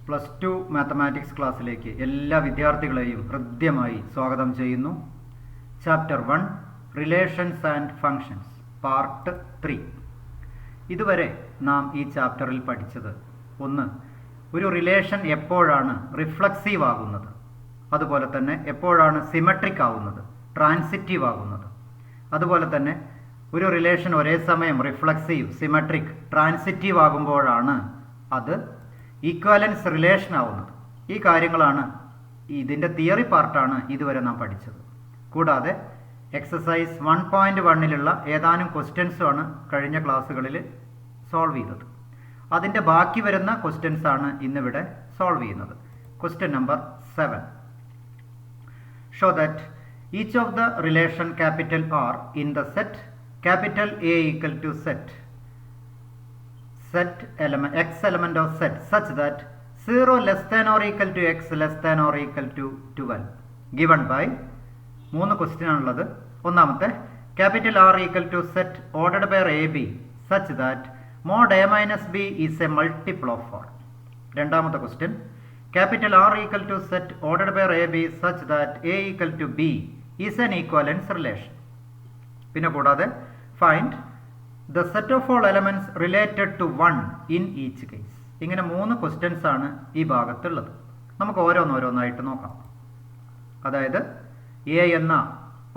Plus two mathematics ക്ലാസ്സിലേക്ക് എല്ലാ വിദ്യാർത്ഥികളെയും ഹൃദ്യമായി സ്വാഗതം ചെയ്യുന്നു. Chapter 1 relations and functions part 3. ഇതുവരെ നാം ഈ ചാപ്റ്ററിൽ പഠിച്ചത് ഒന്ന്, ഒരു റിലേഷൻ എപ്പോഴാണ് റിഫ്ലക്സീവ് ആകുന്നത്, അതുപോലെ തന്നെ എപ്പോഴാണ് സിമെട്രിക് ആവുന്നത്, ട്രാൻസിറ്റീവ് ആകുന്നത്, അതുപോലെ തന്നെ ഒരു റിലേഷൻ ഒരേ സമയം റിഫ്ലക്സീവ്, സിമെട്രിക്, ട്രാൻസിറ്റീവ് ആകുമ്പോഴാണ് അത് ഈക്വലൻസ് റിലേഷൻ ആവുന്നത്. ഈ കാര്യങ്ങളാണ് ഇതിൻ്റെ തിയറി പാർട്ടാണ് ഇതുവരെ നാം പഠിച്ചത്. കൂടാതെ എക്സസൈസ് 1.1ലുള്ള ഏതാനും ക്വസ്റ്റ്യൻസുമാണ് കഴിഞ്ഞ ക്ലാസ്സുകളിൽ സോൾവ് ചെയ്തത്. അതിൻ്റെ ബാക്കി വരുന്ന ക്വസ്റ്റ്യൻസ് ആണ് ഇന്നിവിടെ സോൾവ് ചെയ്യുന്നത്. Question number 7. Show that each of the relation capital are in the set capital A equal to set element x element of set such that 0 less than or equal to x less than or equal to 12 given by 3 question ആണുള്ളത്. ഒന്നാമത്തെ capital R equal to set ordered by AB such that mod A minus B is a multiple of 4. രണ്ടാമത്തെ question capital R equal to set ordered by AB such that A equal to B is an equivalence relation. പിന്നെ കൂടാതെ find the set of all elements related to 1 in each case. ഇങ്ങനെ 3 questions ആണ് ഈ ഭാഗത്തുള്ളത്. നമുക്ക് ഓരോന്നോരോന്നായിട്ട് നോക്കാം. അതായത് A എന്ന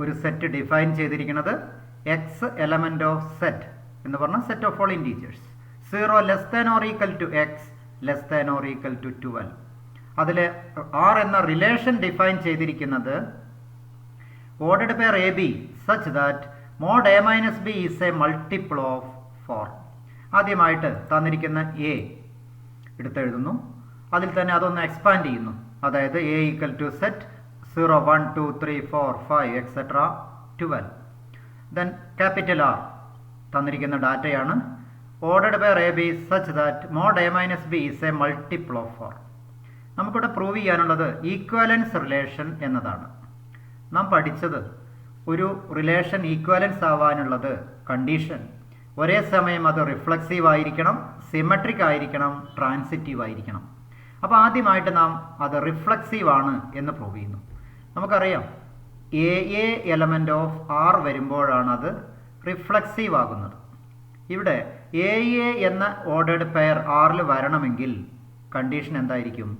ഒരു സെറ്റ് ഡിഫൈൻ ചെയ്തിരിക്കുന്നത് എക്സ് എലമെന്റ് ഓഫ് സെറ്റ് എന്ന് പറഞ്ഞാൽ set of all integers 0 less than or equal to x less than or equal to 12. അതിൽ ആർ എന്ന റിലേഷൻ ഡിഫൈൻ ചെയ്തിരിക്കുന്നത് ordered pair a b such that mod A minus B is a multiple of 4. ആദ്യമായിട്ട് തന്നിരിക്കുന്ന A എടുത്തെഴുതുന്നു. അതിൽ തന്നെ അതൊന്ന് expand ചെയ്യുന്നു. അതായത് A equal to set 0 1 2 3 4 5 etcetera 12. Then capital R തന്നിരിക്കുന്ന ഡാറ്റയാണ് ordered by a b such that mod A minus B is a multiple of 4. നമുക്കിവിടെ പ്രൂവ് ചെയ്യാനുള്ളത് ഈക്വലൻസ് റിലേഷൻ എന്നതാണ്. നാം പഠിച്ചത് ഒരു റിലേഷൻ ഈക്വലൻസ് ആവാനുള്ളത് കണ്ടീഷൻ ഒരേ സമയം അത് റിഫ്ലക്സീവ് ആയിരിക്കണം, സിമെട്രിക് ആയിരിക്കണം, ട്രാൻസിറ്റീവ് ആയിരിക്കണം. അപ്പോൾ ആദ്യമായിട്ട് നാം അത് റിഫ്ലക്സീവ് ആണ് എന്ന് പ്രൂവ് ചെയ്യുന്നു. നമുക്കറിയാം എ എലമെൻ്റ് ഓഫ് ആർ വരുമ്പോഴാണ് അത് റിഫ്ലക്സീവ് ആകുന്നത്. ഇവിടെ എ എന്ന ഓർഡേർഡ് പെയർ ആറിൽ വരണമെങ്കിൽ കണ്ടീഷൻ എന്തായിരിക്കും?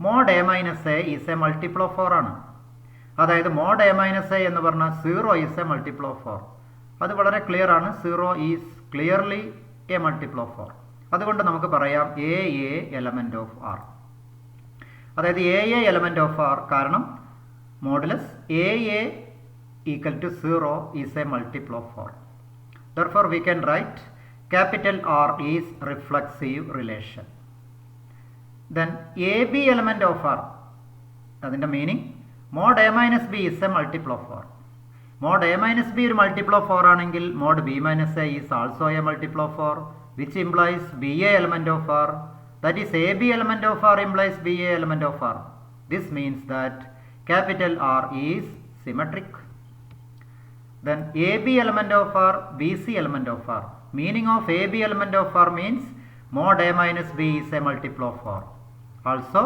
mod A minus A is a multiple of 4 ആണ്. അതായത് mod A minus A എന്ന് പറഞ്ഞാൽ 0 ഈസ് എ മൾട്ടിപ്പിൾ ഓഫ് 4. അത് വളരെ ക്ലിയർ ആണ്. 0 is clearly a multiple of 4. അതുകൊണ്ട് നമുക്ക് പറയാം എ എലമെന്റ് ഓഫ് ആർ. അതായത് എ എലമെന്റ് ഓഫ് ആർ കാരണം modulus a equal to 0 is a multiple of 4. Therefore we can write capital R is reflexive relation. Then AB element of R, അതിൻ്റെ meaning mod A minus B is a multiple of 4. mod A minus B ഒരു multiple of 4 ആണെങ്കിൽ mod B minus A is also a multiple of 4, which implies BA element of R. That is AB element of R implies BA element of R. This means that capital R is symmetric. Then AB element of R, BC element of R. Meaning of AB element of R means mod A minus B is a multiple of 4. Also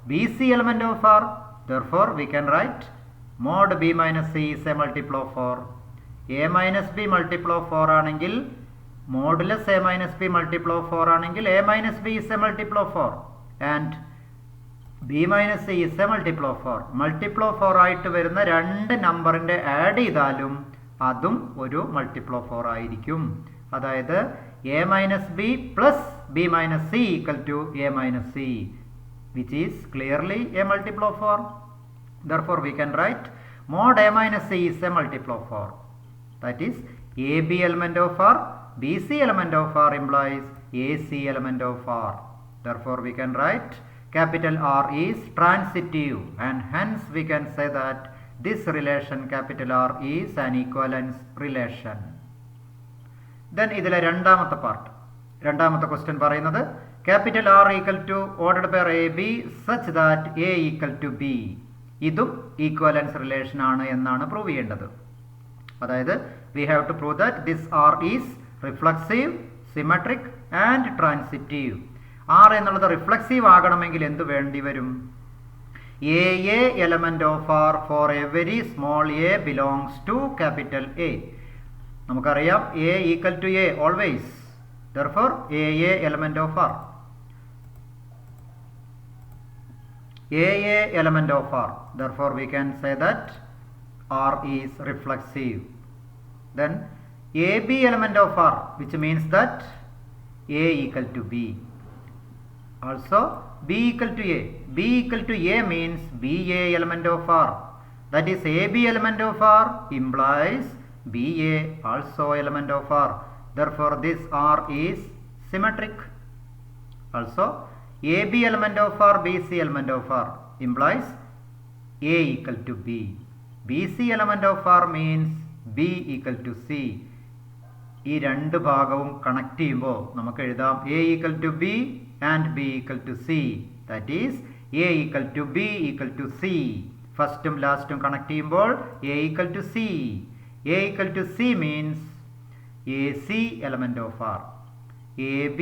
BC element of R, therefore we can write mod B minus C is a multiple of 4. A minus B multiple of 4 ആണെങ്കിൽ modulus A minus B multiple of 4 ആണെങ്കിൽ A minus B is a multiple of 4 and B minus C is a multiple of 4. multiple of 4 ആയിട്ട് വരുന്ന രണ്ട് നമ്പറിൻ്റെ add ചെയ്താലും അതും ഒരു multiple of 4 ആയിരിക്കും. അതായത് A minus B plus B minus C equal to A minus C, which is clearly a multiple of 4. Therefore we can write mod A minus C is a multiple of 4. That is AB element of R, BC element of R implies AC element of R. Therefore we can write capital R is transitive, and hence we can say that this relation capital R is an equivalence relation. Then ഇതിലെ രണ്ടാമത്തെ part, രണ്ടാമത്തെ question പറയുന്നത് capital R equal to ordered pair AB such that A equal to B. ഇതും equivalence relation ആണ് എന്നാണ് prove ചെയ്യേണ്ടത്. അതായത് we have to prove that this R is reflexive, symmetric and transitive. R എന്നുള്ളത് reflexive ആകണമെങ്കിൽ എന്ത് വേണ്ടി വരും? A element of R for every small a belongs to capital A. നമുക്കറിയാം a equal to a always. Therefore a element of R. A element of R. Therefore we can say that R is reflexive. Then AB element of R, which means that A equal to B. Also B equal to A. B equal to A means BA element of R. That is AB element of R implies BA also element of R. Therefore this R is symmetric. Also AB element of R, BC element of R implies A equal to B. BC element of R means B equal to C. ഈ രണ്ട് ഭാഗവും connect ചെയ്യുമ്പോൾ നമുക്ക് എഴുതാം A equal to B and B equal to C. That is A equal to B equal to C. ഫസ്റ്റും ലാസ്റ്റും connect ചെയ്യുമ്പോൾ A equal to C. A equal to C means AC element of R. AB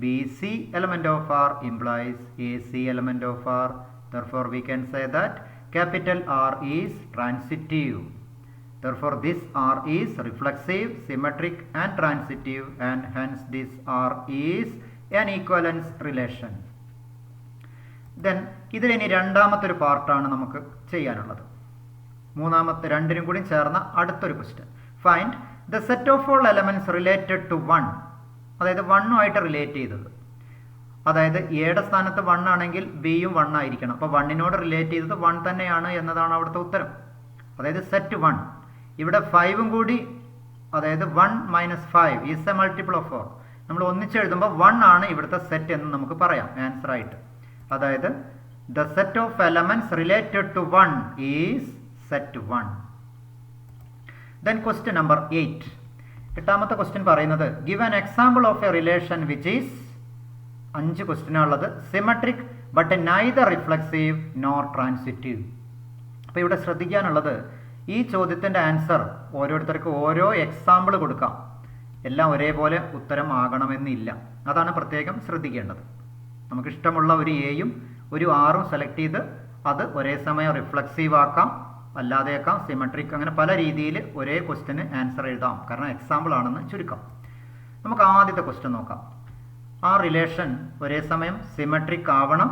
BC element of R implies AC element of R. Therefore we can say that capital R is transitive. Therefore this R is reflexive, symmetric and transitive, and hence this R is an equivalence relation. Then ഇതിൽ ഇനി രണ്ടാമത്തെ ഒരു പാർട്ടാണ് നമുക്ക് ചെയ്യാനുള്ളത്. മൂന്നാമത്തെ രണ്ടിനും കൂടി ചേർന്ന അടുത്തൊരു question. Find the set of all elements related to 1. അതായത് 1 ആയിട്ട് റിലേറ്റ് ചെയ്തത്. അതായത് എയുടെ സ്ഥാനത്ത് 1 ആണെങ്കിൽ ബിയും 1 ആയിരിക്കണം. അപ്പോൾ 1നോട് റിലേറ്റ് ചെയ്തത് 1 തന്നെയാണ് എന്നതാണ് അവിടുത്തെ ഉത്തരം. അതായത് സെറ്റ് 1. ഇവിടെ 5ഉം കൂടി, അതായത് 1 minus 5 is a multiple of 4. നമ്മൾ ഒന്നിച്ചെഴുതുമ്പോൾ 1 ആണ് ഇവിടുത്തെ സെറ്റ് എന്ന് നമുക്ക് പറയാം ആൻസർ ആയിട്ട്. അതായത് the set of elements related to 1 is set 1. Then question number 8. എട്ടാമത്തെ ക്വസ്റ്റ്യൻ പറയുന്നത് give an example of a relation which is 5 ക്വസ്റ്റ്യനാണുള്ളത്. Symmetric but neither reflexive nor transitive. അപ്പോൾ ഇവിടെ ശ്രദ്ധിക്കാനുള്ളത് ഈ ചോദ്യത്തിൻ്റെ ആൻസർ ഓരോരുത്തർക്കും ഓരോ എക്സാമ്പിൾ കൊടുക്കാം. എല്ലാം ഒരേപോലെ ഉത്തരം ആകണമെന്നില്ല. അതാണ് പ്രത്യേകം ശ്രദ്ധിക്കേണ്ടത്. നമുക്കിഷ്ടമുള്ള ഒരു എയും ഒരു ആറും സെലക്ട് ചെയ്ത് അത് ഒരേ സമയം റിഫ്ലെക്സീവ് ആക്കാം, അല്ലാതെയാക്കാം, സിമെട്രിക്, അങ്ങനെ പല രീതിയിൽ ഒരേ ക്വസ്റ്റ്യന് ആൻസർ എഴുതാം. കാരണം എക്സാമ്പിൾ ആണെന്ന് ചുരുക്കം. നമുക്ക് ആദ്യത്തെ ക്വസ്റ്റ്യൻ നോക്കാം. ആ റിലേഷൻ ഒരേ സമയം സിമെട്രിക് ആവണം,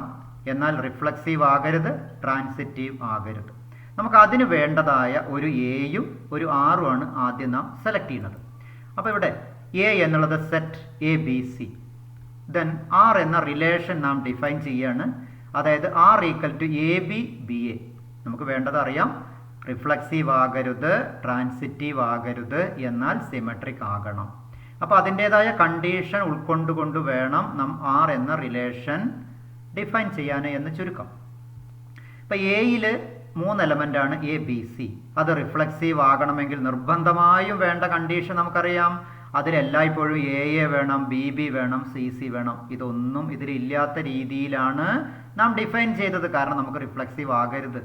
എന്നാൽ റിഫ്ലെക്സീവ് ആകരുത്, ട്രാൻസിറ്റീവ് ആകരുത്. നമുക്ക് അതിന് വേണ്ടതായ ഒരു എയും ഒരു ആറുമാണ് ആദ്യം നാം സെലക്ട് ചെയ്യുന്നത്. അപ്പോൾ ഇവിടെ എ എന്നുള്ളത് set a b c. Then R എന്ന റിലേഷൻ നാം ഡിഫൈൻ ചെയ്യുകയാണ്. അതായത് R equal to a b b a. നമുക്ക് വേണ്ടത് അറിയാം, റിഫ്ലെക്സീവ് ആകരുത്, ട്രാൻസിറ്റീവ് ആകരുത്, എന്നാൽ സിമെട്രിക് ആകണം. അപ്പോൾ അതിൻ്റെതായ കണ്ടീഷൻ ഉൾക്കൊണ്ടുകൊണ്ട് വേണം നാം ആർ എന്ന റിലേഷൻ ഡിഫൈൻ ചെയ്യാൻ എന്ന് ചുരുക്കം. ഇപ്പം എയിൽ 3 എലമെൻ്റാണ് എ ബി സി. അത് റിഫ്ലെക്സീവ് ആകണമെങ്കിൽ നിർബന്ധമായും വേണ്ട കണ്ടീഷൻ നമുക്കറിയാം. അതിലെല്ലായ്പ്പോഴും എ വേണം, ബി ബി വേണം, സി സി വേണം. ഇതൊന്നും ഇതിലില്ലാത്ത രീതിയിലാണ് നാം ഡിഫൈൻ ചെയ്തത്. കാരണം നമുക്ക് റിഫ്ലെക്സീവ് ആകരുത്.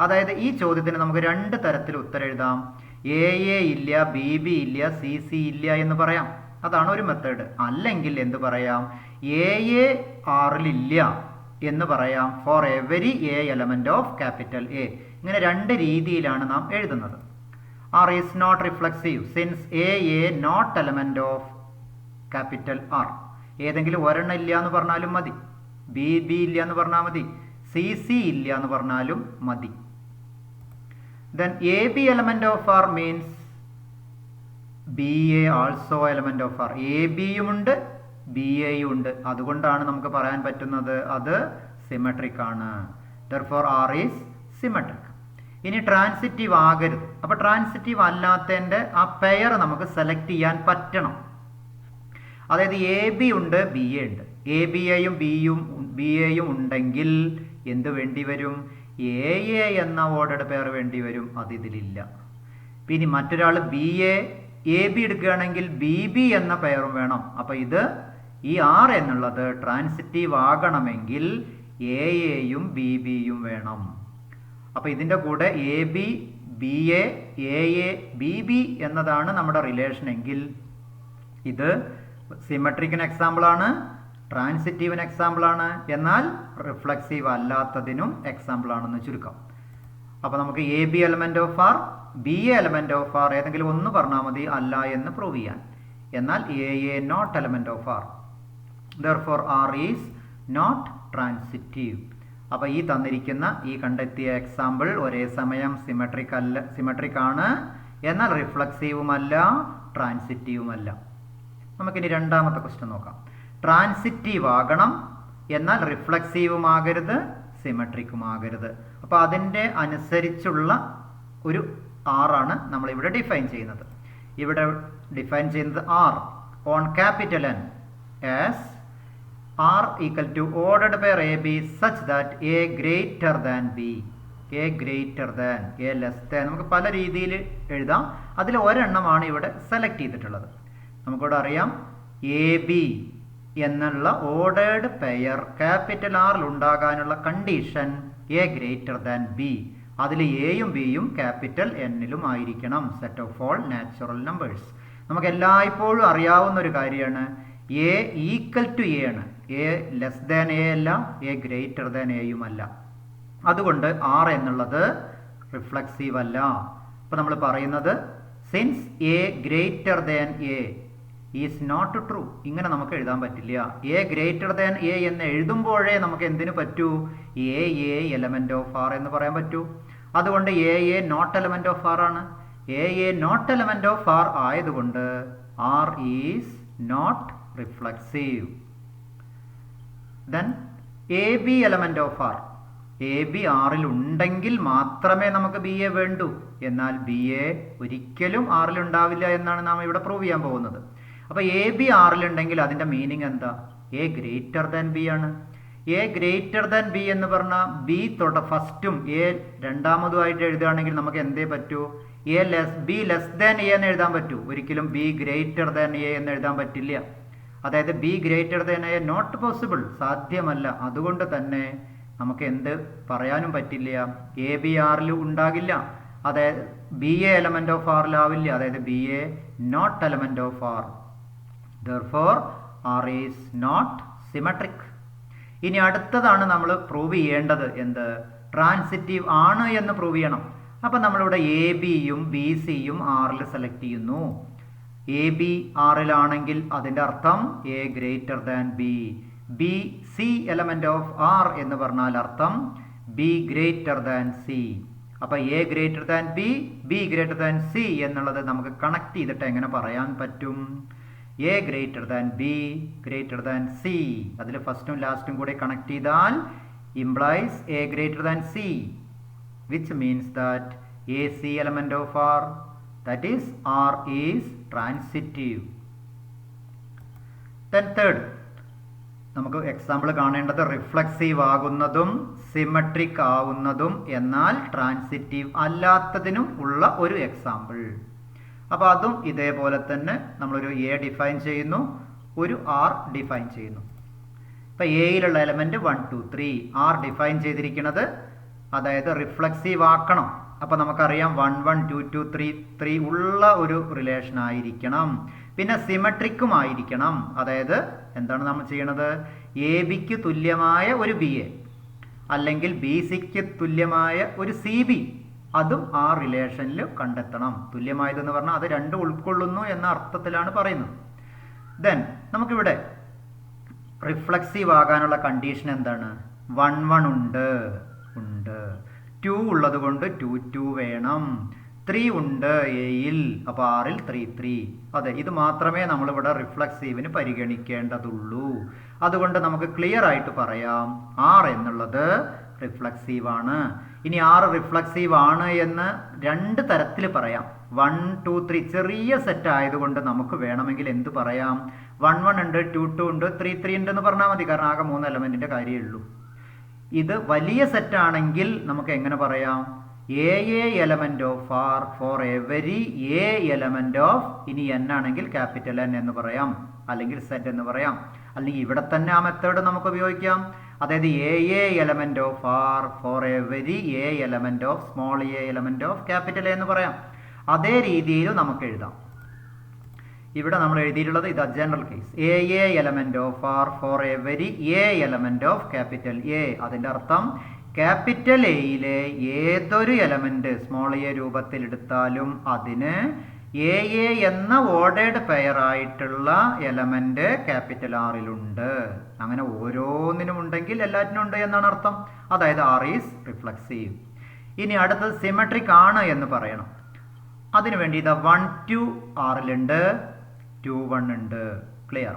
അതായത് ഈ ചോദ്യത്തിന് നമുക്ക് 2 തരത്തിൽ ഉത്തരം എഴുതാം. എ ഇല്ല, ബി ബി ഇല്ല, സി സി ഇല്ല എന്ന് പറയാം. അതാണ് ഒരു മെത്തേഡ്. അല്ലെങ്കിൽ എന്ത് പറയാം, എ ആറിലില്ല എന്ന് പറയാം. For every a element of capital A. ഇങ്ങനെ 2 രീതിയിലാണ് നാം എഴുതുന്നത്. R is not reflexive since a not element of capital R. ഏതെങ്കിലും ഒരെണ്ണം ഇല്ല എന്ന് പറഞ്ഞാലും മതി, ബി ബി ഇല്ല എന്ന് പറഞ്ഞാൽ മതി, സി സി ഇല്ല എന്ന് പറഞ്ഞാലും മതി. Then AB element of R means BA also element of R. AB യും ഉണ്ട്, BA യും ഉണ്ട്. അതുകൊണ്ടാണ് നമുക്ക് പറയാൻ പറ്റുന്നത് അത് സിമെട്രിക് ആണ്. Therefore R is symmetric. ഇനി ട്രാൻസിറ്റീവ് ആകരുത്. അപ്പോൾ ട്രാൻസിറ്റീവ് അല്ലാത്തതിൻ്റെ ആ പെയർ നമുക്ക് സെലക്ട് ചെയ്യാൻ പറ്റണം. അതായത് എ ബി ഉണ്ട്, ബി എ ഉണ്ട്. എ ബി എയും ബി എയും ഉണ്ടെങ്കിൽ എന്ത് വേണ്ടി വരും, എ എന്ന ഓർഡർഡ് പെയർ വേണ്ടി വരും. അത് ഇതിലില്ല. പിന്നെ മറ്റൊരാൾ എ ബി എടുക്കുകയാണെങ്കിൽ ബി ബി എന്ന പെയറും വേണം. അപ്പോൾ ഇത് ഈ ആർ എന്നുള്ളത് ട്രാൻസിറ്റീവ് ആകണമെങ്കിൽ എയും ബി ബിയും വേണം. അപ്പോൾ ഇതിൻ്റെ കൂടെ A b b A b B എന്നതാണ് നമ്മുടെ റിലേഷൻ എങ്കിൽ ഇത് സിമെട്രിക്കിന് എക്സാമ്പിളാണ്, ട്രാൻസിറ്റീവിന് എക്സാമ്പിളാണ്, എന്നാൽ റിഫ്ലക്സീവ് അല്ലാത്തതിനും എക്സാമ്പിളാണെന്ന് ചുരുക്കം. അപ്പോൾ നമുക്ക് a b element of R, b a element of R ഏതെങ്കിലും ഒന്ന് പറഞ്ഞാൽ മതി അല്ല എന്ന് പ്രൂവ് ചെയ്യാൻ. എന്നാൽ a not element of R, therefore R is not transitive. അപ്പോൾ ഈ തന്നിരിക്കുന്ന ഈ കണ്ടെത്തിയ എക്സാമ്പിൾ ഒരേ സമയം സിമെട്രിക് ആണ്, എന്നാൽ റിഫ്ലക്സീവുമല്ല ട്രാൻസിറ്റീവുമല്ല. നമുക്കിനി രണ്ടാമത്തെ ക്വസ്റ്റ്യൻ നോക്കാം. ട്രാൻസിറ്റീവ് ആകണം, എന്നാൽ റിഫ്ലക്സീവുമാകരുത്, സിമെട്രിക്കുമാകരുത്. അപ്പോൾ അതിൻ്റെ അനുസരിച്ചുള്ള ഒരു ആറാണ് നമ്മളിവിടെ ഡിഫൈൻ ചെയ്യുന്നത്. ഇവിടെ ഡിഫൈൻ ചെയ്യുന്നത് R on capital N as R equal to ordered pair a b such that a greater than b, a greater than, a less than, നമുക്ക് പല രീതിയിൽ എഴുതാം. അതിൽ ഒരെണ്ണമാണ് ഇവിടെ സെലക്ട് ചെയ്തിട്ടുള്ളത്. നമുക്കിവിടെ അറിയാം എ ബി എന്നുള്ള ഓർഡേർഡ് പെയർ ക്യാപിറ്റൽ ആറിൽ ഉണ്ടാകാനുള്ള condition A greater than B. അതിൽ എയും ബിയും ക്യാപിറ്റൽ എന്നിലും ആയിരിക്കണം, set of all natural numbers. നമുക്ക് എല്ലായ്പ്പോഴും അറിയാവുന്ന ഒരു കാര്യമാണ് എ ഈക്വൽ ടു എ ആണ്, എ ലെസ് ദാൻ എ അല്ല, എ ഗ്രേറ്റർ ദാൻ എയും അല്ല. അതുകൊണ്ട് ആർ എന്നുള്ളത് റിഫ്ലക്സീവ് അല്ല. അപ്പോൾ നമ്മൾ പറയുന്നത് since a greater than a is not true, ഇങ്ങനെ നമുക്ക് എഴുതാൻ പറ്റില്ല. എ ഗ്രേറ്റർ ദാൻ എ എന്ന് എഴുതുമ്പോഴേ നമുക്ക് എന്തിനു പറ്റൂ, എ എലമെന്റ് ഓഫ് ആർ എന്ന് പറയാൻ പറ്റൂ. അതുകൊണ്ട് a not element of R ആണ്. A not element of R ആയതുകൊണ്ട് R is not reflexive. Then a b element of R, a b ആറിൽ ഉണ്ടെങ്കിൽ മാത്രമേ നമുക്ക് ബി എ വേണ്ടൂ, എന്നാൽ ബി എ ഒരിക്കലും ആറിൽ ഉണ്ടാവില്ല എന്നാണ് നാം ഇവിടെ പ്രൂവ് ചെയ്യാൻ പോകുന്നത്. അപ്പോൾ എ ബി ആറിലുണ്ടെങ്കിൽ അതിൻ്റെ മീനിങ് എന്താ, എ ഗ്രേറ്റർ ദാൻ ബി ആണ്. എ ഗ്രേറ്റർ ദാൻ ബി എന്ന് പറഞ്ഞാൽ ബി ഫസ്റ്റും എ രണ്ടാമതുമായിട്ട് എഴുതുകയാണെങ്കിൽ നമുക്ക് എന്തേ പറ്റൂ, ബി ലെസ് ദാൻ എ എന്ന് എഴുതാൻ പറ്റൂ, ഒരിക്കലും ബി ഗ്രേറ്റർ ദാൻ എ എന്ന് എഴുതാൻ പറ്റില്ല. അതായത് b greater than a not possible, സാധ്യമല്ല. അതുകൊണ്ട് തന്നെ നമുക്ക് എന്ത് പറയാനും പറ്റില്ല, എ ബി ആറിൽ ഉണ്ടാകില്ല, അതായത് ബി എ എലമെന്റ് ഓഫ് ആറിലാവില്ല, അതായത് b a not element of R. therefore R is not symmetric. ഇനി അടുത്തതാണ് നമ്മൾ പ്രൂവ് ചെയ്യേണ്ടത്, എന്ത്, ട്രാൻസിറ്റീവ് ആണ് എന്ന് പ്രൂവ് ചെയ്യണം. അപ്പം നമ്മളിവിടെ എ ബിയും ബി സിയും ആറിൽ സെലക്ട് ചെയ്യുന്നു. എ ബി ആറിലാണെങ്കിൽ അതിൻ്റെ അർത്ഥം a greater than b, b c element of R എന്ന് പറഞ്ഞാൽ അർത്ഥം ബി ഗ്രേറ്റർ ദാൻ സി. അപ്പോൾ a greater than b, b greater than c എന്നുള്ളത് നമുക്ക് കണക്ട് ചെയ്തിട്ട് എങ്ങനെ പറയാൻ പറ്റും, a greater than b greater than c. അതിൽ ഫസ്റ്റും ലാസ്റ്റും കൂടെ കണക്ട് ചെയ്താൽ implies a greater than c, which means that a c element of R, that is R is transitive. Then third നമുക്ക് എക്സാമ്പിൾ കാണേണ്ടത് റിഫ്ലക്സീവ് ആകുന്നതും സിമെട്രിക് ആവുന്നതും എന്നാൽ transitive അല്ലാത്തതിനും ഉള്ള ഒരു എക്സാമ്പിൾ. അപ്പോൾ അതും ഇതേപോലെ തന്നെ നമ്മളൊരു എ ഡിഫൈൻ ചെയ്യുന്നു, ഒരു ആർ ഡിഫൈൻ ചെയ്യുന്നു. ഇപ്പോൾ എയിലുള്ള എലമെൻറ്റ് 1 2 3 ആർ ഡിഫൈൻ ചെയ്തിരിക്കുന്നത്, അതായത് റിഫ്ലക്സീവ് ആക്കണം. അപ്പോൾ നമുക്കറിയാം 1 1 2 2 3 3 ഉള്ള ഒരു റിലേഷൻ ആയിരിക്കണം. പിന്നെ സിമെട്രിക്കും ആയിരിക്കണം. അതായത് എന്താണ് നമ്മൾ ചെയ്യണത്, എ ബിക്ക് തുല്യമായ ഒരു ബി എ അല്ലെങ്കിൽ ബി സിക്ക് തുല്യമായ ഒരു സി ബി, അതും ആ റിലേഷനിൽ കണ്ടെത്തണം. തുല്യമായതെന്ന് പറഞ്ഞാൽ അത് രണ്ടും ഉൾക്കൊള്ളുന്നു എന്ന അർത്ഥത്തിലാണ് പറയുന്നത്. ദെൻ നമുക്കിവിടെ റിഫ്ലക്സീവ് ആകാനുള്ള കണ്ടീഷൻ എന്താണ്, 1 1 ഉണ്ട്, 2 ഉള്ളത് കൊണ്ട് 2 2 വേണം, 3 ഉണ്ട് എയിൽ, അപ്പോൾ ആറിൽ 3 3. അതെ, ഇത് മാത്രമേ നമ്മളിവിടെ റിഫ്ലക്സീവിന് പരിഗണിക്കേണ്ടതുള്ളൂ. അതുകൊണ്ട് നമുക്ക് ക്ലിയർ ആയിട്ട് പറയാം ആർ എന്നുള്ളത് റിഫ്ലക്സീവ് ആണ്. ഇനി ആറ് റിഫ്ലക്സീവ് ആണ് എന്ന് രണ്ട് തരത്തിൽ പറയാം. 1 2 3 ചെറിയ സെറ്റ് ആയതുകൊണ്ട് നമുക്ക് വേണമെങ്കിൽ എന്ത് പറയാം, 1 1 ഉണ്ട്, 2 2 ഉണ്ട്, 3 3 ഉണ്ട് എന്ന് പറഞ്ഞാൽ മതി. കാരണം ആകെ 3 എലമെന്റിന്റെ കാര്യമേ ഉള്ളൂ. ഇത് വലിയ സെറ്റ് ആണെങ്കിൽ നമുക്ക് എങ്ങനെ പറയാം, a element of R for every a element of, ഇനി എൻ ആണെങ്കിൽ ക്യാപിറ്റൽ എൻ എന്ന് പറയാം, അല്ലെങ്കിൽ സെറ്റ് എന്ന് പറയാം. അല്ലെങ്കിൽ ഇവിടെ തന്നെ ആ മെത്തേഡ് നമുക്ക് ഉപയോഗിക്കാം. അതായത് a element of R for every a element of small a element of capital A എന്ന് പറയാം. അതേ രീതിയിൽ നമുക്ക് എഴുതാം. ഇവിടെ നമ്മൾ എഴുതിയിട്ടുള്ളത് ഇതാ general case. A element of R for every a element of capital A. അതിൻ്റെ അർത്ഥം ക്യാപിറ്റൽ എയിലെ ഏതൊരു എലമെന്റ് സ്മോൾ എ രൂപത്തിൽ എടുത്താലും അതിന് എ എന്ന ഓർഡേഡ് പെയർ ആയിട്ടുള്ള എലമെന്റ് ക്യാപിറ്റൽ ആറിലുണ്ട്. അങ്ങനെ ഓരോന്നിനും ഉണ്ടെങ്കിൽ എല്ലാറ്റിനും ഉണ്ട് എന്നാണ് അർത്ഥം. അതായത് ആർ ഈസ് റിഫ്ലക്സീവ്. ഇനി അടുത്തത് സിമെട്രിക് ആണ് എന്ന് പറയണം. അതിനുവേണ്ടി ഇതാ 1 2 ആറിലുണ്ട്, 2 1 ഉണ്ട്. ക്ലിയർ.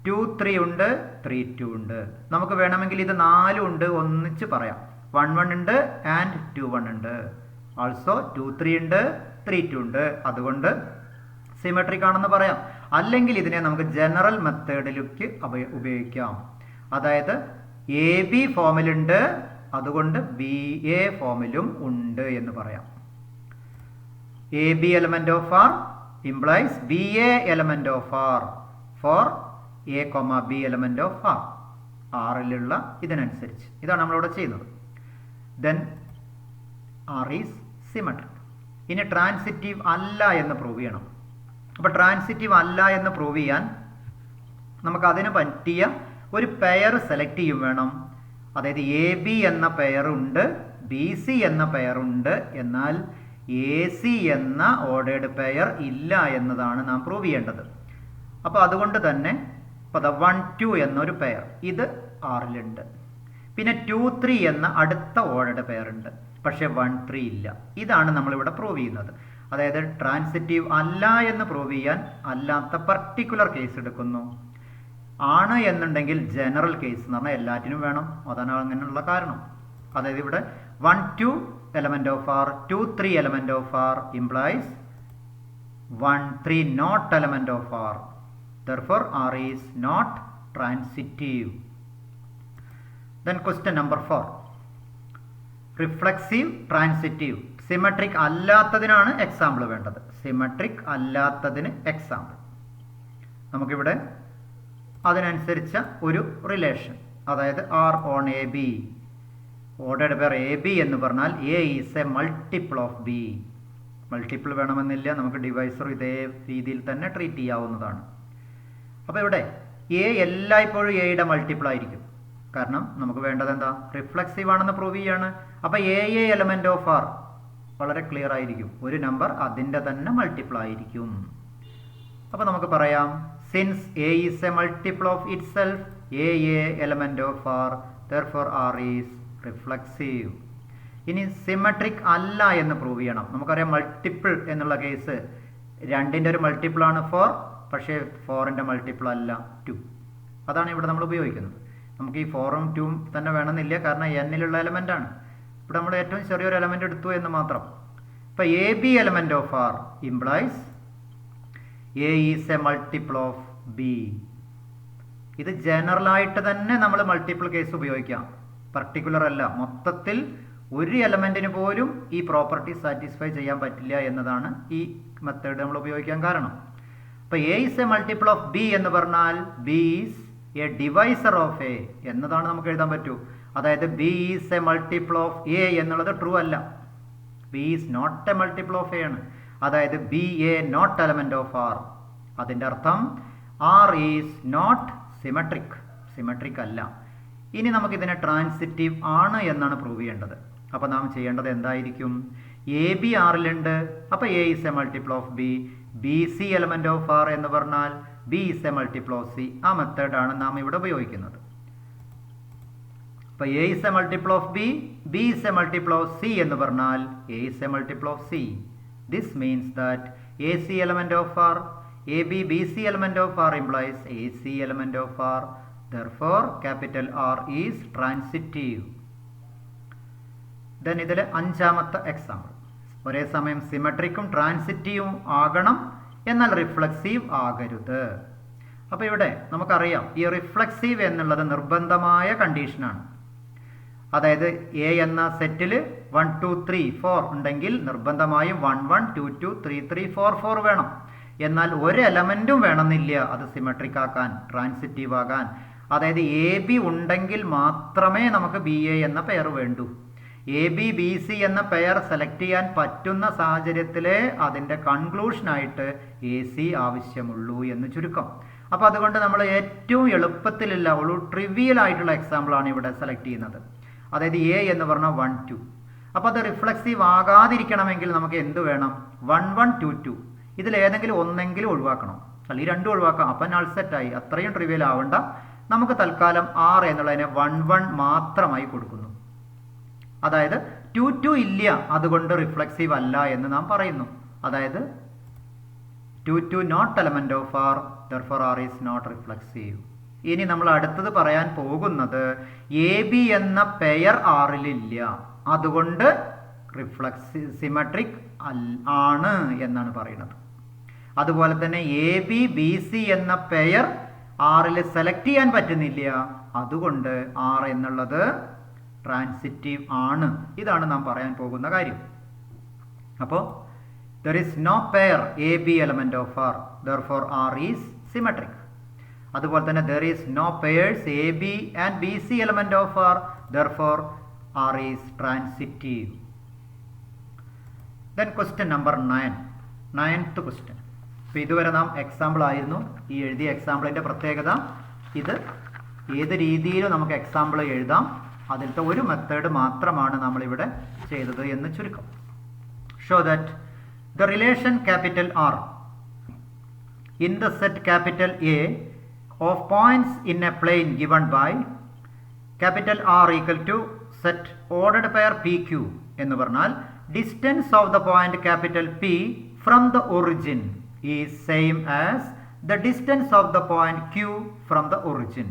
2 3 ഉണ്ട്, 3 2 ഉണ്ട്. നമുക്ക് വേണമെങ്കിൽ ഇത് 4 ഉണ്ട് ഒന്നിച്ച് പറയാം. 1 1 ഉണ്ട് ആൻഡ് 2 1 ഉണ്ട്. ആൾസോ 2 3 ഉണ്ട്, 3 2 ഉണ്ട്. അതുകൊണ്ട് സിമെട്രിക് ആണെന്ന് പറയാം. അല്ലെങ്കിൽ ഇതിനെ നമുക്ക് ജനറൽ മെത്തേഡിലേക്ക് ഉപയോഗിക്കാം. അതായത് എ ബി ഫോമിലുണ്ട്, അതുകൊണ്ട് ബി എ ഫോമിലും ഉണ്ട് എന്ന് പറയാം. A b element of R implies b a element of R for a comma b element of R. ആറിലുള്ള ഇതിനനുസരിച്ച് ഇതാണ് നമ്മളിവിടെ ചെയ്യുന്നത്. Then R is symmetric. ഇനി ട്രാൻസിറ്റീവ് അല്ല എന്ന് പ്രൂവ് ചെയ്യണം. അപ്പോൾ ട്രാൻസിറ്റീവ് അല്ല എന്ന് പ്രൂവ് ചെയ്യാൻ നമുക്ക് അതിന് പറ്റിയ ഒരു പെയർ സെലക്ട് ചെയ്യും വേണം. അതായത് എ ബി എന്ന പെയർ ഉണ്ട്, ബി സി എന്ന പെയർ ഉണ്ട്, എന്നാൽ എ സി എന്ന ഓർഡേഡ് പെയർ ഇല്ല എന്നതാണ് നാം പ്രൂവ് ചെയ്യേണ്ടത്. അപ്പോൾ അതുകൊണ്ട് തന്നെ ഇപ്പോൾ 1 2 എന്നൊരു പെയർ ഇത് ആറിലുണ്ട്. പിന്നെ 2 3 എന്ന അടുത്ത ഓർഡേഡ് പെയർ ഉണ്ട്, പക്ഷേ 1 3 ഇല്ല. ഇതാണ് നമ്മളിവിടെ പ്രൂവ് ചെയ്യുന്നത്. അതായത് ട്രാൻസിറ്റീവ് അല്ല എന്ന് പ്രൂവ് ചെയ്യാൻ അല്ലാത്ത പർട്ടിക്കുലർ കേസ് എടുക്കുന്നു. ആണ് എന്നുണ്ടെങ്കിൽ ജനറൽ കേസ് എന്ന് പറഞ്ഞാൽ എല്ലാറ്റിനും വേണം. അതാണ് അങ്ങനെയുള്ള കാരണം. അതായത് ഇവിടെ 1 2 element of R, 2 3 element of R implies 1 3 not element of R. Therefore R is not transitive. Then question number 4. Reflexive, transitive. Symmetric അല്ലാത്തതിനാണ് example വേണ്ടത്. സിമെട്രിക് അല്ലാത്തതിന് എക്സാമ്പിൾ നമുക്കിവിടെ അതിനനുസരിച്ച ഒരു റിലേഷൻ, അതായത് R on A B, ordered pair a B എന്ന് പറഞ്ഞാൽ a is a multiple of B. Multiple വേണമെന്നില്ല, നമുക്ക് divisor ഇതേ രീതിയിൽ തന്നെ ട്രീറ്റ് ചെയ്യാവുന്നതാണ്. അപ്പോൾ ഇവിടെ എ എല്ലായ്പ്പോഴും എയുടെ മൾട്ടിപ്പിൾ ആയിരിക്കും. കാരണം നമുക്ക് വേണ്ടത് എന്താ? റിഫ്ലക്സീവ് ആണെന്ന് പ്രൂവ് ചെയ്യാണ്. അപ്പോൾ എ എലമെന്റ് ഓഫ് ആർ വളരെ ക്ലിയർ ആയിരിക്കും. ഒരു നമ്പർ അതിൻ്റെ തന്നെ മൾട്ടിപ്പിൾ ആയിരിക്കും. അപ്പോൾ നമുക്ക് പറയാം, since a is a multiple of itself, a element of R, therefore R is reflexive. ഇനി സിമെട്രിക് അല്ല എന്ന് പ്രൂവ് ചെയ്യണം. നമുക്കറിയാം മൾട്ടിപ്പിൾ എന്നുള്ള കേസ് 2ൻ്റെ ഒരു മൾട്ടിപ്പിൾ ആണ് 4, പക്ഷേ 4ൻ്റെ മൾട്ടിപ്പിൾ അല്ല 2. അതാണ് ഇവിടെ നമ്മൾ ഉപയോഗിക്കുന്നത്. നമുക്ക് ഈ 4ഉം 2ഉം തന്നെ വേണമെന്നില്ല, കാരണം എന്നിലുള്ള എലമെൻ്റ് ആണ്. ഇവിടെ നമ്മൾ ഏറ്റവും ചെറിയൊരു എലമെൻ്റ് എടുത്തു എന്ന് മാത്രം. ഇപ്പോൾ a b element of R implies a is a multiple of b. ഇത് ജനറലായിട്ട് തന്നെ നമ്മൾ മൾട്ടിപ്പിൾ കേസ് ഉപയോഗിക്കാം, പർട്ടിക്കുലർ അല്ല. മൊത്തത്തിൽ ഒരു എലമെൻറ്റിന് പോലും ഈ പ്രോപ്പർട്ടി സാറ്റിസ്ഫൈ ചെയ്യാൻ പറ്റില്ല എന്നതാണ് ഈ മെത്തേഡ് നമ്മൾ ഉപയോഗിക്കാൻ കാരണം. അപ്പോൾ a is a multiple of b എന്ന് പറഞ്ഞാൽ b is a divisor of a എന്നതാണ് നമുക്ക് എഴുതാൻ പറ്റൂ. അതായത് b is a multiple of a എന്നുള്ളത് ട്രൂ അല്ല. B is not a multiple of a ആണ്. അതായത് b a not element of R. അതിൻ്റെ അർത്ഥം R is not symmetric, symmetric അല്ല. ഇനി നമുക്കിതിനെ ട്രാൻസിറ്റീവ് ആണ് എന്നാണ് പ്രൂവ് ചെയ്യേണ്ടത്. അപ്പോൾ നാം ചെയ്യേണ്ടത് എന്തായിരിക്കും? എ ബി ആറിലുണ്ട്, അപ്പോൾ a is a multiple of b. B c element of R എന്ന് പറഞ്ഞാൽ b is a multiple of c. ആ മെത്തേഡാണ് നാം ഇവിടെ ഉപയോഗിക്കുന്നത്. അപ്പോൾ a is a multiple of b, b is a multiple of c എന്ന് പറഞ്ഞാൽ a is a multiple of c. This means that a c element of R, a b b c element of R implies a c element of R. Therefore, capital R is transitive. Then ഇതിൽ 5ാമത്തെ example. ഒരേ സമയം സിമെട്രിക്കും ട്രാൻസിറ്റീവും ആകണം, എന്നാൽ reflexive ആകരുത്. അപ്പോൾ ഇവിടെ നമുക്കറിയാം ഈ റിഫ്ലക്സീവ് എന്നുള്ളത് നിർബന്ധമായ കണ്ടീഷനാണ്. അതായത് എ എന്ന സെറ്റിൽ 1 2 3 4 ഉണ്ടെങ്കിൽ നിർബന്ധമായും 1 1 2 2 3 3 4 4 വേണം. എന്നാൽ ഒരു എലമെൻറ്റും വേണമെന്നില്ല അത് സിമെട്രിക് ആക്കാൻ, ട്രാൻസിറ്റീവ് ആകാൻ. അതായത് എ ബി ഉണ്ടെങ്കിൽ മാത്രമേ നമുക്ക് ബി എ എന്ന പെയർ വേണ്ടൂ. ABC എന്ന പെയർ സെലക്ട് ചെയ്യാൻ പറ്റുന്ന സാഹചര്യത്തിലെ അതിൻ്റെ കൺക്ലൂഷനായിട്ട് AC ആവശ്യമുള്ളൂ എന്ന് ചുരുക്കം. അപ്പോൾ അതുകൊണ്ട് നമ്മൾ ഏറ്റവും എളുപ്പത്തിലുള്ള ഒരു ട്രിവിയൽ ആയിട്ടുള്ള എക്സാമ്പിളാണ് ഇവിടെ സെലക്ട് ചെയ്യുന്നത്. അതായത് A എന്ന് പറഞ്ഞാൽ 1 2. അപ്പോൾ അത് റിഫ്ലക്സീവ് ആകാതിരിക്കണമെങ്കിൽ നമുക്ക് എന്ത് വേണം? 1 1 2 2. ഇതിലേതെങ്കിലും ഒന്നെങ്കിലും ഒഴിവാക്കണം, അല്ലെങ്കിൽ രണ്ടും ഒഴിവാക്കാം. അപ്പം നൾ സെറ്റായി. അത്രയും ട്രിവിയൽ ആവണ്ട. നമുക്ക് തൽക്കാലം R എന്നുള്ളതിനെ 1 1 മാത്രമായി കൊടുക്കുന്നു. അതായത് 2 2 ഇല്ല, അതുകൊണ്ട് റിഫ്ലക്സീവ് അല്ല എന്ന് നാം പറയുന്നു. അതായത് 2 2 not element of R, therefore R is not reflexive. ഇനി നമ്മൾ അടുത്തത് പറയാൻ പോകുന്നത് AB എന്ന പെയർ Rലില്ല, അതുകൊണ്ട് സിമെട്രിക് ആണ് എന്നാണ് പറയുന്നത്. അതുപോലെ തന്നെ ABBC എന്ന പെയർ Rൽ സെലക്ട് ചെയ്യാൻ പറ്റുന്നില്ല, അതുകൊണ്ട് R എന്നുള്ളത് ട്രാൻസിറ്റീവ് ആണ്. ഇതാണ് നാം പറയാൻ പോകുന്ന കാര്യം. അപ്പോൾ there is no pair AB element of R, therefore R is symmetric. അതുപോലെ തന്നെ there is no pairs AB and BC element of R, therefore R is transitive. Then question number 9, 9th question. അപ്പോൾ ഇതുവരെ നാം example ആയിരുന്നു. ഈ എഴുതിയ എക്സാമ്പിളിൻ്റെ പ്രത്യേകത ഇത് ഏത് രീതിയിലും നമുക്ക് എക്സാമ്പിൾ എഴുതാം. അതിലത്തെ ഒരു മെത്തേഡ് മാത്രമാണ് നമ്മളിവിടെ ചെയ്തത് എന്ന് ചുരുക്കം. Show that the relation capital R in the set capital A of points in a plane given by capital R equal to set ordered pair PQ എന്ന് പറഞ്ഞാൽ distance of the point capital P from the origin is same as the distance of the point Q from the origin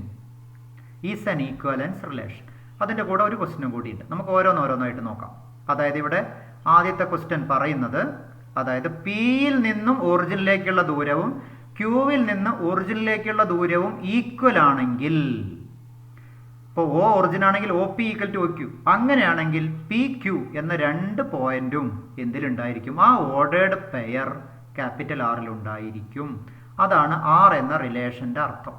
is an equivalence relation. അതിൻ്റെ കൂടെ ഒരു ക്വസ്റ്റ്യനും കൂടിയുണ്ട്. നമുക്ക് ഓരോന്നോരോന്നായിട്ട് നോക്കാം. അതായത് ഇവിടെ ആദ്യത്തെ ക്വസ്റ്റ്യൻ പറയുന്നത്, അതായത് പിയിൽ നിന്നും ഒറിജിനിലേക്കുള്ള ദൂരവും ക്യൂവിൽ നിന്ന് ഒറിജിനിലേക്കുള്ള ദൂരവും ഈക്വൽ ആണെങ്കിൽ, ഇപ്പോൾ O ഒറിജിൻ ആണെങ്കിൽ OP ഈക്വൽ ടു OQ, അങ്ങനെയാണെങ്കിൽ PQ എന്ന രണ്ട് പോയിന്റും എന്തിലുണ്ടായിരിക്കും? ആ ഓർഡേർഡ് പെയർ ക്യാപിറ്റൽ Rലുണ്ടായിരിക്കും. അതാണ് R എന്ന റിലേഷൻ്റെ അർത്ഥം.